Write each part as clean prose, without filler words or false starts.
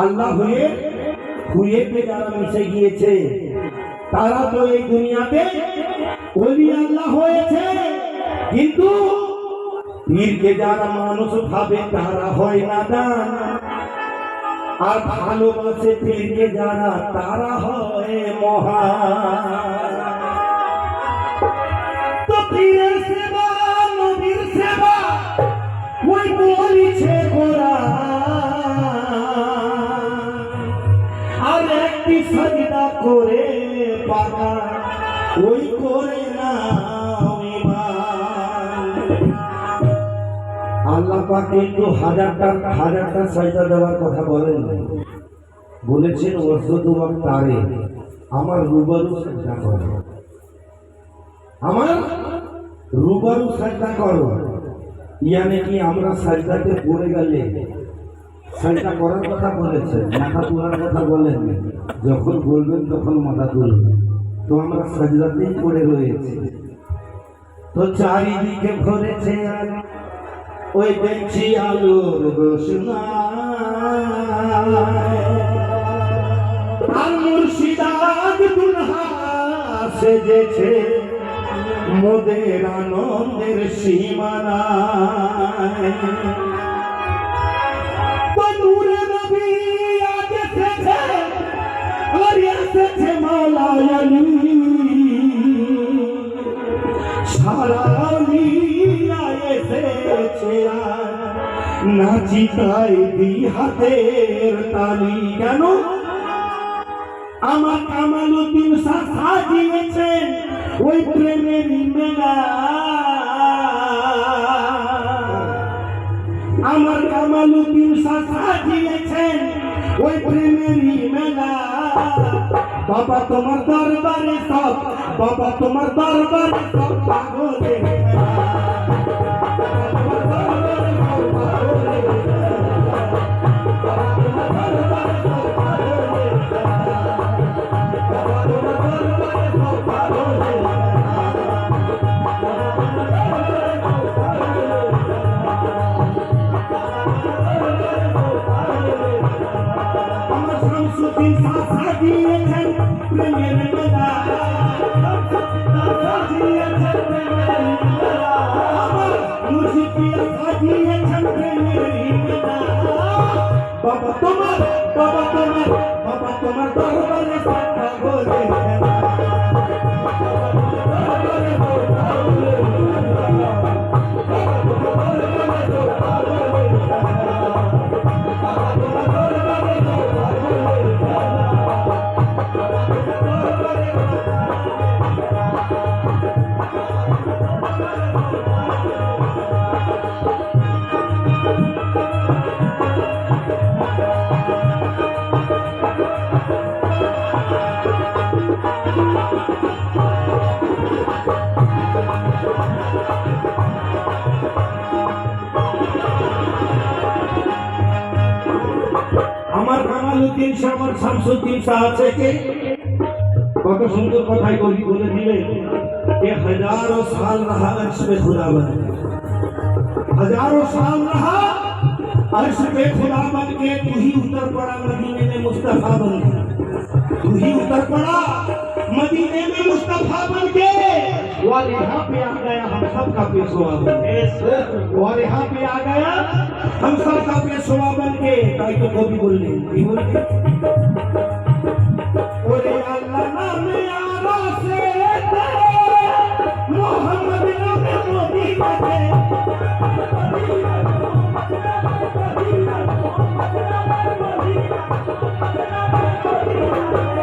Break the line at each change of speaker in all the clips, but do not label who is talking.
আল্লাহ হয়ে হুয়েতে যারা মিশে গিয়েছে তারা তো এই দুনিয়াতে ওলি আল্লাহ হয়েছে, কিন্তু পীরকে যারা মানুষ ভাবে তারা হয় নাদান, আর ভালোবাসে পীরকে যারা তারা হয় মহান। তো পীরের সেবা নবীর সেবা ওই বলিছে কোরআন, আর একটি সাজদা করে পাকা ওই করে না আল্লাহ পাক কিন্তু হাজারটা সাজদা দেওয়ার কথা বলেন, বলেছেন ওয়াসজুদু ওয়াক্তারে, আমার রুবারু সাজদা করো, আমার রুবারু সাজদা করো। ইয়ানি কি আমরা সাজদাতে পড়ে গেলে সাজদা করার কথা বলেছেন, মাথা তোলার কথা বলেন, যখন বলবেন তখন মাথা তুলবেন। তো আমরা সাজদাতেই পড়ে রয়েছি। তো চারিদিকে ভরেছে ওই দেখছি আলোর রোশনা, আর মুর্শিদাবাদ দুলহা সেজেছে মোদের আনন্দের সীমানায়। তো নূরে নবী আজ এসেছে, আর এসেছে মাওলা আলী, সারা আলিয়া এসেছে নাচি তাই দি হাতের তালি। কেন? আমার কামালউদ্দিন শাহ সাজিয়েছেন ওই প্রেমের মেলা, আমার কামালউদ্দিন শাহ সাজিয়েছেন ওই প্রেমের মেলা। বাবা তোমার দরবারে সব, বাবা তোমার দরবারে সব পাগলের মেলা। সাজিয়েছেন প্রেমের মেলা, সাজিয়েছেন প্রেমের মেলা, আমার মুর্শিদিয়া সাজিয়েছেন প্রেমের মেলা। বাবা তোমার দরবারে সব পাগলের মেলা। আমার কামালউদ্দিন শাহ, আমার শামসুদ্দিন শাহ আছে কে? কত সুন্দর কথাই বলে দিলে कि हजारों साल रहा अर्श पे खुदाबंद, हजारों साल रहा अर्श पे खुदाबंद के, तू ही उतर पड़ा मदीने में मुस्तफा बन के, तू ही उतर पड़ा मदीने में मुस्तफा बन के, और यहाँ पे आ गया हम सब का पेशवा बन के, और यहाँ पे आ गया हम सब का पेशवा बन के। ताई तो कभी बोलने ओरे अल्लाह नाम यारा से मोहम्मद नाम मोदी बने,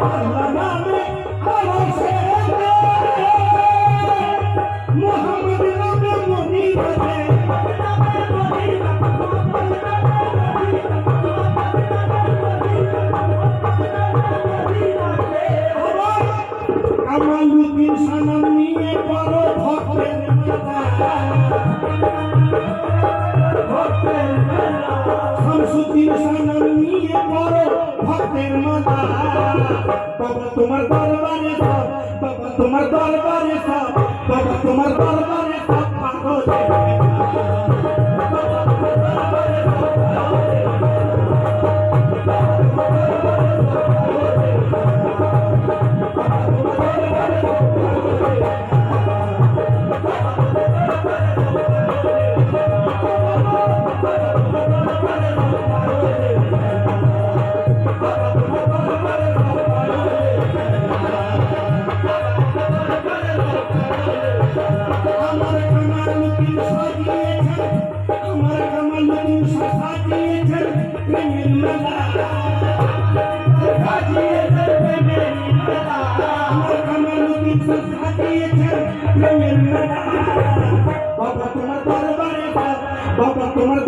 अल्लाह नाम यारा से मोहम्मद नाम मोदी बने। কামালউদ্দিন সানাম নিয়ে বড় ভক্তের মেলা, শামসুদ্দিন সানাম নিয়ে বড় ভক্তের মেলা। বাবা তোমার দরবারে সব, বাবা তোমার দরবারে সব, বাবা তোমার দরবারে সব পাগলের মেলা।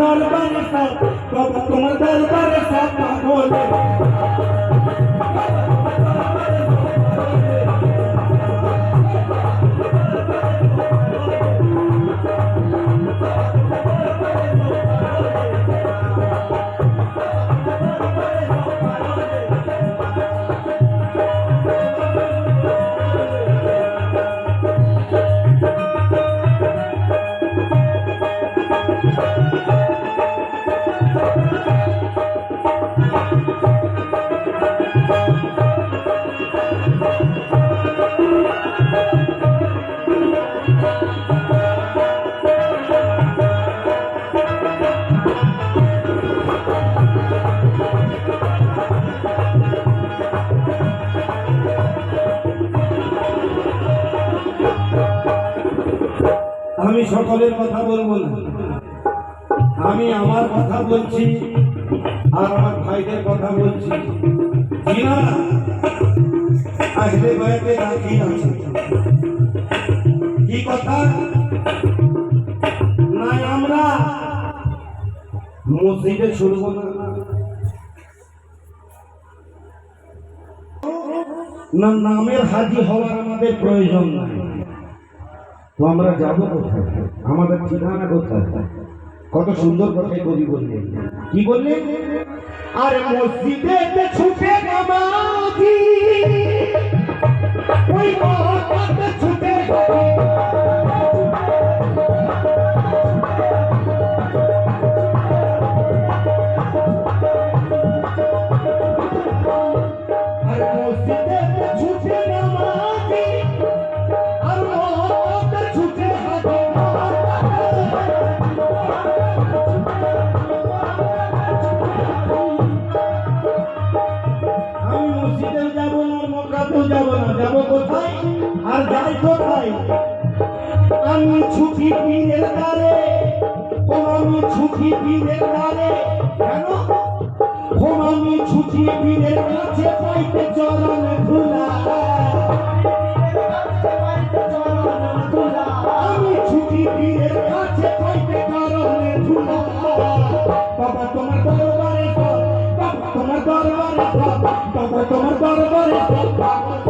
দরবারে সব বাবা তোমার দরবারে সব পাগল আমি সকলের কথা বলবো না, আমি আমার কথা বলছি আর আমার ভাইদের কথা বলছি। যিনারা আহলে বায়াতে রাখি আছে কি কথা নাই, আমরা মসজিদে শুনবো না, না নামের হাজি হওয়ার আমাদের প্রয়োজন নাই। তো আমরা যাবো কোথায়, আমাদের ঠিকানা কোথায়? কত সুন্দর কথাই কবি বললেন, কি বললেন? আর মসজিদে ছুটে নামাজি ওই মহব্বতে ছুটে আর মসজিদে ছুটে নামাজি আর মহব্বতে ছুটে হাজি। আমি মসজিদেও যাবো না, মক্কাতেও যাবো না, যাবো কোথায় আর যাই কোথায়? আমি ছুটি পীরের দ্বারে, ও আমি ছুটি পীরের দ্বারে, কেন? ও আমি ছুটি পীরের কাছে পাইতে চরণ ধুলা, আমি ছুটি পীরের কাছে পাইতে চরণ ধুলা। বাবা তোমার দরবারে সব, বাবা তোমার দরবারে সব, বাবা তোমার দরবারে সব পাগল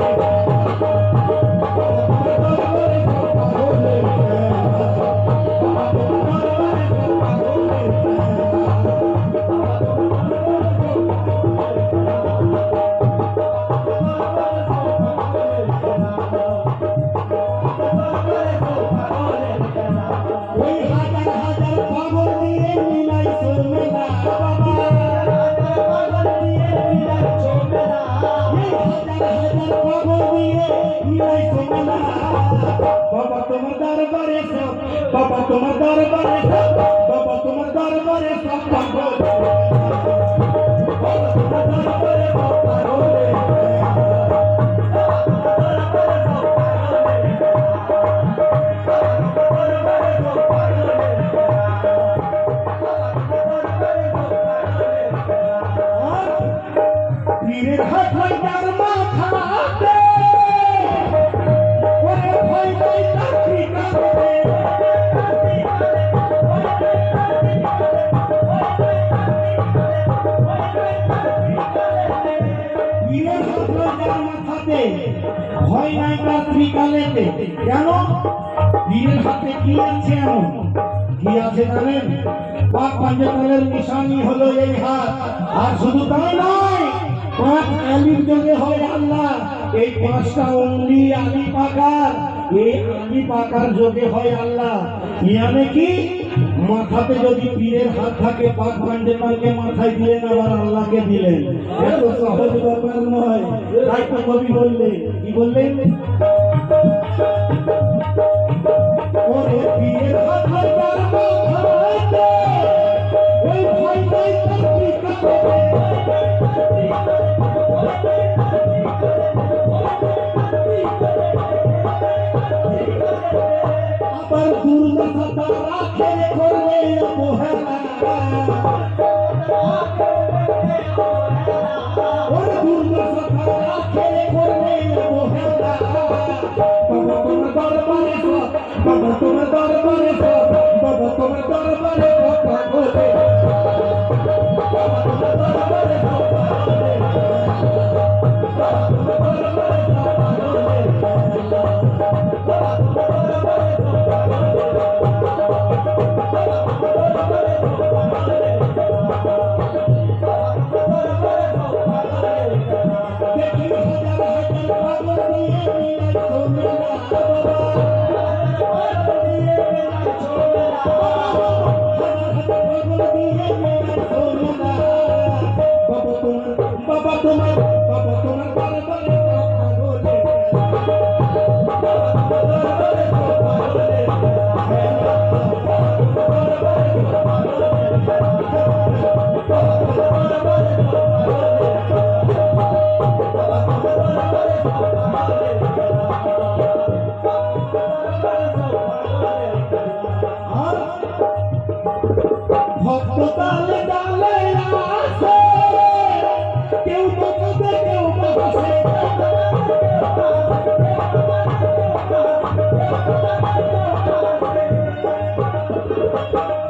ওই হাজার হাজার পাগল দিয়ে মিলাই চলবে না বাবা, পাগল দিয়ে মিলাই চলবে না, এই হাজার হাজার পাগল দিয়ে মিলাই চলবে না। বাবা তোমার দরবারে সব, বাবা তোমার দরবারে সব, বাবা তোমার দরবারে সব পাগল, বাবা তোমার দরবারে সব পাগল। পীরের হাত হয় তার মাথাতে, ওরে ভয় নাই তার ঠিকানাতে, পীরের হাত হয় তার মাথাতে, ভয় নাই তার ত্রিকালেতে। কেন? পীরের হাতে কি আছে এমন? কি আছে জানেন? পাক পাঞ্জাতনের নিশানি হলো এই হাত। আর শুধু তাই নয়, পাঁচ আলির যোগে হয় আল্লাহ, এই পাঁচটা অঙ্গলি আলি পাকার, এই আলি পাকার যোগে হয় আল্লাহ। ইয়ানে কি মাথাতে যদি পীরের হাত থাকে, পাক পাঞ্জাতনকে মাথায় দিলেন আবার আল্লাহকে দিলেন, এত সহজ ব্যাপার নয়। তাই তো কবি বললেন, কি বললেন? ওরে পীরের হাত হয় তার মাথাতে, ওই ভয় নাই তার ঠিকানাতে, আবার দুর্দশা তারা খেয়ে করবে অবহেলা, ওরে দুর্দশা তারা খেয়ে করবে অবহেলা। বাবা তোমার দরবারে সব, বাবা তোমার দরবারে সব, বাবা তোমার দরবারে কথা বলে বাবা তোমার দরবারে কথা বলে বাবা তোমার দরবারে কথা বলে বাবা তোমার দরবারে কথা বলে বাবা তোমার দরবারে কথা বলে ভক্ত তালে তালে আসে কেউ বসে কেউ বসে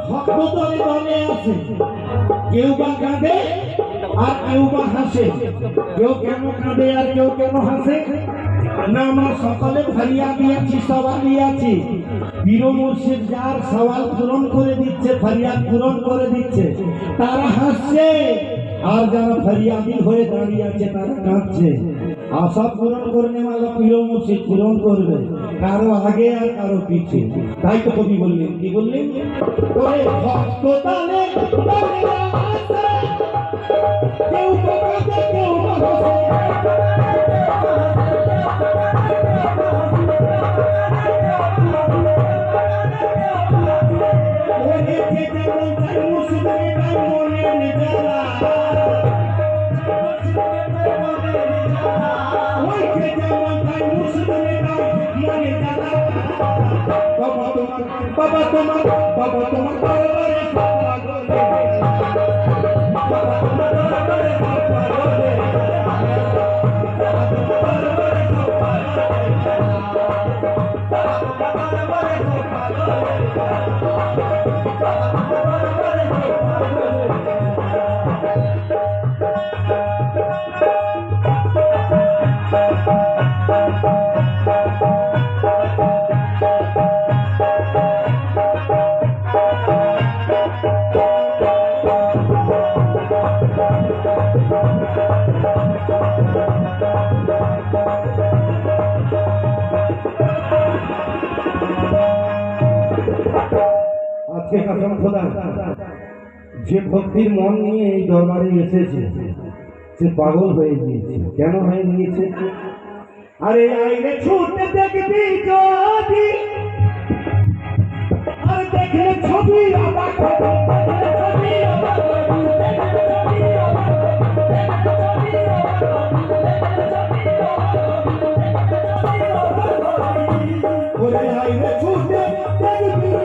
ভক্ত তালে তালে আসে কেউ বা কাঁদে আর কেউ বা হাসে কেউ কেন কাঁদে আর কেউ কেন হাসে না আমরা সকলে ফারিয়া দিয়েছি সবাই দিয়েছি পীর মুর্শিদ যার সওয়াল পূরণ করে দিচ্ছে ফরিয়াদ পূরণ করে দিচ্ছে তারা হাসছে আর যারা ফরিয়াদি হয়ে দাঁড়িয়ে আছে তারা কাঁদছে আশা পূরণ করনে वाला পীর মুর্শিদ পূরণ করবে কারো আগে আর কারো পিছে তাই তো কবি বললেন কি বললেন ওরে ভক্ত তালে তালে আসে কেউ কাঁদে কেউ হাসে বাবা তোমার দরবারে কথা বলে বাবা তোমার দরবারে কথা বলে বাবা তোমার দরবারে কথা বলে আজকে কসম খোদা যে ভক্তির মন নিয়ে এই দরবারে এসেছে সে পাগল হয়ে গিয়েছে কেন হয়ে গিয়েছে আরে আইরে ছুটে দেখবি যদি আর দেখলে ছবি অবাক হবে ওরে আইরে ছুটে দেখবি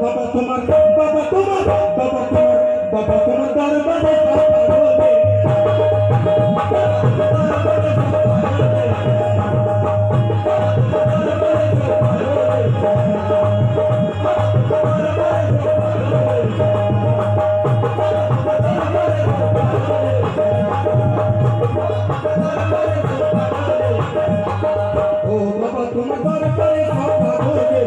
বাবা তোমার দরবারে কথা বলে ও বাবা তোমার দরবারে কথা বলে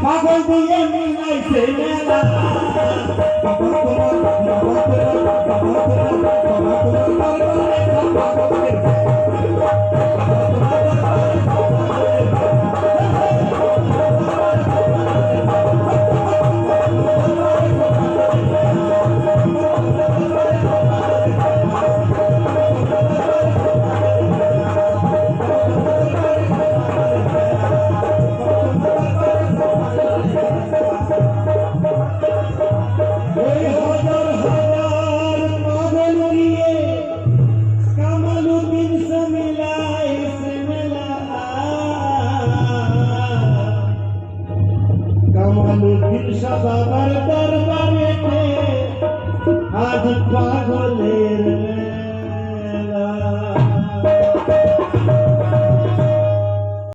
পাগল দিয়ে মিলাইছে মেলা বাবা তোমার আজ পাগলে